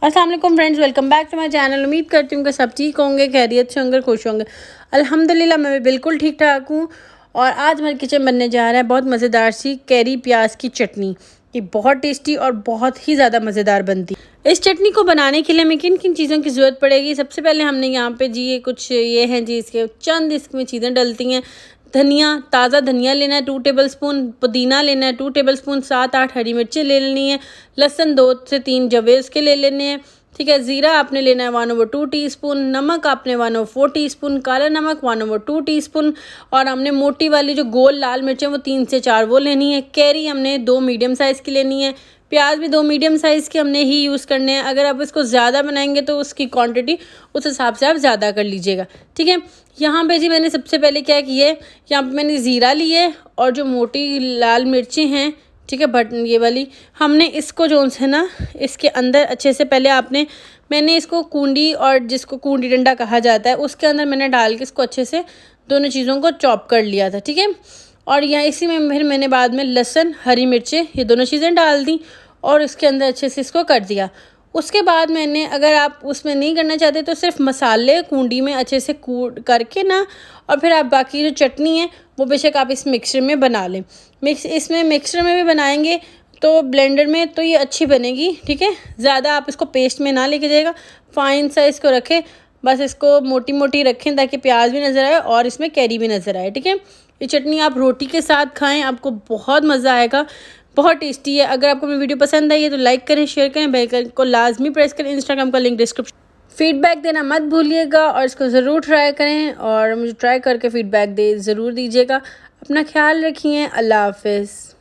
अस्सलाम वालेकुम friends, welcome back to my channel. उम्मीद करती हूँ कि सब ठीक होंगे, खैरियत से होंगे, खुश होंगे। अल्हम्दुलिल्लाह मैं भी बिल्कुल ठीक ठाक हूँ। और आज हमारे किचन बनने जा रहा है बहुत मज़ेदार सी कैरी प्याज की चटनी। ये बहुत टेस्टी और बहुत ही ज़्यादा मज़ेदार बनती है। इस चटनी को बनाने के लिए हमें किन किन चीज़ों की ज़रूरत पड़ेगी। सबसे पहले हमने यहाँ पे जी ये कुछ ये हैं जी, इसके चंद इसमें चीज़ें डलती हैं। धनिया, ताज़ा धनिया लेना है 2 टेबलस्पून, पुदीना लेना है 2 टेबलस्पून, 7-8 हरी मिर्चें ले लेनी है, लहसुन 2 से 3 जवे उसके ले लेने हैं। ठीक है, ज़ीरा आपने लेना है 1/2 टीस्पून, नमक आपने 1/4 टीस्पून, काला नमक 1/2 टीस्पून, और हमने मोटी वाली जो गोल लाल मिर्चें वो 3 से 4 वो लेनी है। कैरी हमने 2 मीडियम साइज़ की लेनी है। प्याज भी 2 मीडियम साइज़ के हमने ही यूज़ करने हैं। अगर आप इसको ज़्यादा बनाएंगे तो उसकी क्वांटिटी उस हिसाब से आप ज़्यादा कर लीजिएगा। ठीक है, यहाँ पे जी मैंने सबसे पहले क्या किया है, यहाँ पे मैंने ज़ीरा लिए और जो मोटी लाल मिर्चें हैं, ठीक है, बटन ये वाली, हमने इसको जो है ना इसके अंदर अच्छे से पहले मैंने इसको कूंडी, और जिसको कूंडी डंडा कहा जाता है, उसके अंदर मैंने डाल के इसको अच्छे से दोनों चीज़ों को चॉप कर लिया था। ठीक है, और यहाँ इसी में फिर मैंने बाद में लहसुन, हरी मिर्चें, ये दोनों चीज़ें डाल दी और इसके अंदर अच्छे से इसको कर दिया। उसके बाद मैंने, अगर आप उसमें नहीं करना चाहते तो सिर्फ मसाले कूंडी में अच्छे से कूट करके ना, और फिर आप बाकी जो चटनी है वो बेशक आप इस मिक्सर में बना लें। इसमें मिक्सर में भी बनाएंगे तो ब्लेंडर में तो ये अच्छी बनेगी। ठीक है, ज़्यादा आप इसको पेस्ट में ना लेके जाइएगा, फाइन सा इसको रखें, बस इसको मोटी मोटी रखें ताकि प्याज भी नज़र आए और इसमें कैरी भी नज़र आए। ठीक है, ये चटनी आप रोटी के साथ खाएं, आपको बहुत मज़ा आएगा, बहुत टेस्टी है। अगर आपको मेरी वीडियो पसंद आई है तो लाइक करें, शेयर करें, बेल आइकन को लाजमी प्रेस करें। इंस्टाग्राम का लिंक डिस्क्रिप्शन। फीडबैक देना मत भूलिएगा और इसको ज़रूर ट्राई करें और मुझे ट्राई करके फीडबैक ज़रूर दीजिएगा। अपना ख्याल रखिए। अल्लाह हाफिज़।